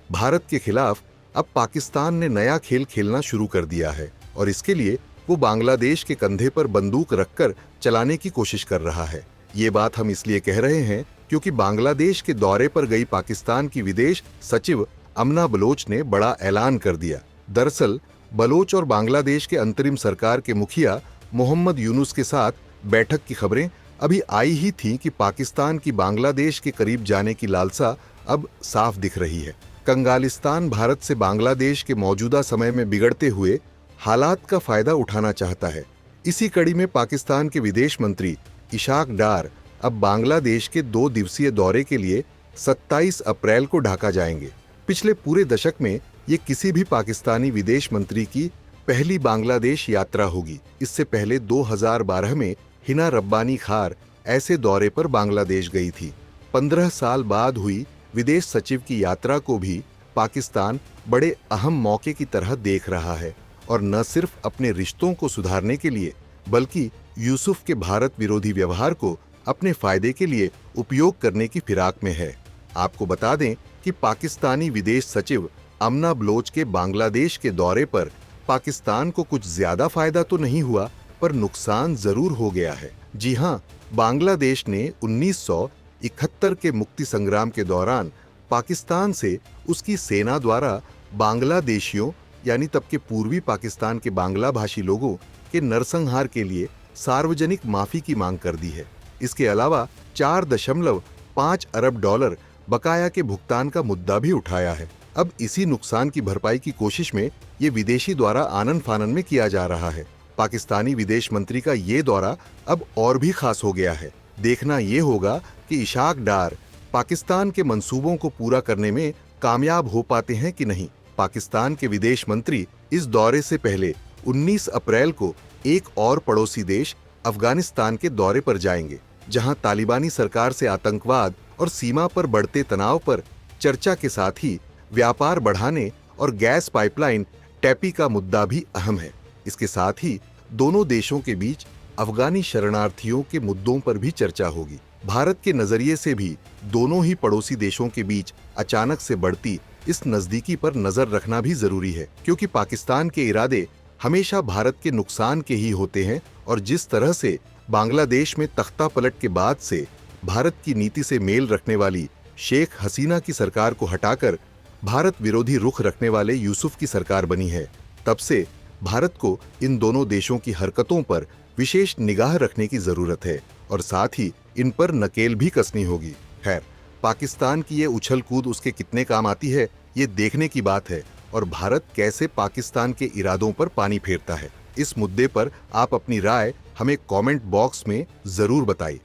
भारत के खिलाफ अब पाकिस्तान ने नया खेल खेलना शुरू कर दिया है और इसके लिए वो बांग्लादेश के कंधे पर बंदूक रखकर चलाने की कोशिश कर रहा है। ये बात हम इसलिए कह रहे हैं क्योंकि बांग्लादेश के दौरे पर गई पाकिस्तान की विदेश सचिव अमना बलोच ने बड़ा ऐलान कर दिया। दरअसल बलोच और बांग्लादेश के अंतरिम सरकार के मुखिया मोहम्मद यूनुस के साथ बैठक की खबरें अभी आई ही थीं कि पाकिस्तान की बांग्लादेश के करीब जाने की लालसा अब साफ दिख रही है। कंगालिस्तान भारत से बांग्लादेश के मौजूदा समय में बिगड़ते हुए हालात का फायदा उठाना चाहता है। इसी कड़ी में पाकिस्तान के विदेश मंत्री इशाक डार अब बांग्लादेश के 2 दिवसीय दौरे के लिए 27 अप्रैल को ढाका जाएंगे। पिछले पूरे दशक में ये किसी भी पाकिस्तानी विदेश मंत्री की पहली बांग्लादेश यात्रा होगी। इससे पहले 2012 में हिना रब्बानी खार ऐसे दौरे पर बांग्लादेश गई थी। 15 साल बाद हुई विदेश सचिव की यात्रा को भी पाकिस्तान बड़े अहम मौके की तरह देख रहा है और न सिर्फ अपने रिश्तों को सुधारने के लिए बल्कि यूसुफ के भारत विरोधी व्यवहार को अपने फायदे के लिए उपयोग करने की फिराक में है। आपको बता दें कि पाकिस्तानी विदेश सचिव अमना बलोच के बांग्लादेश के दौरे पर पाकिस्तान को कुछ ज्यादा फायदा तो नहीं हुआ, पर नुकसान जरूर हो गया है। जी हां, बांग्लादेश ने 1971 के मुक्ति संग्राम के दौरान पाकिस्तान से उसकी सेना द्वारा बांग्लादेशियों यानी तब के पूर्वी पाकिस्तान के बांग्ला भाषी लोगों के नरसंहार के लिए सार्वजनिक माफी की मांग कर दी है। इसके अलावा 4.5 अरब डॉलर बकाया के भुगतान का मुद्दा भी उठाया है। अब इसी नुकसान की भरपाई की कोशिश में ये विदेशी द्वारा आनन फानन में किया जा रहा है। पाकिस्तानी विदेश मंत्री का ये दौरा अब और भी खास हो गया है। देखना ये होगा कि इशाक डार पाकिस्तान के मंसूबों को पूरा करने में कामयाब हो पाते हैं कि नहीं। पाकिस्तान के विदेश मंत्री इस दौरे से पहले 19 अप्रैल को एक और पड़ोसी देश अफगानिस्तान के दौरे पर जाएंगे, जहां तालिबानी सरकार से आतंकवाद और सीमा पर बढ़ते तनाव पर चर्चा के साथ ही व्यापार बढ़ाने और गैस पाइपलाइन टैपी का मुद्दा भी अहम है। इसके साथ ही दोनों देशों के बीच अफगानी शरणार्थियों के मुद्दों पर भी चर्चा होगी। भारत के नजरिए से भी दोनों ही पड़ोसी देशों के बीच अचानक से बढ़ती इस नजदीकी पर नजर रखना भी जरूरी है, क्योंकि पाकिस्तान के इरादे हमेशा भारत के नुकसान के ही होते हैं और जिस तरह से बांग्लादेश में तख्ता पलट के बाद से भारत की नीति से मेल रखने वाली शेख हसीना की सरकार को हटाकर भारत विरोधी रुख रखने वाले यूसुफ की सरकार बनी है, तब से भारत को इन दोनों देशों की हरकतों पर विशेष निगाह रखने की जरूरत है और साथ ही इन पर नकेल भी कसनी होगी। खैर, पाकिस्तान की ये उछल कूद उसके कितने काम आती है, ये देखने की बात है और भारत कैसे पाकिस्तान के इरादों पर पानी फेरता है। इस मुद्दे पर आप अपनी राय हमें कमेंट बॉक्स में जरूर बताइए।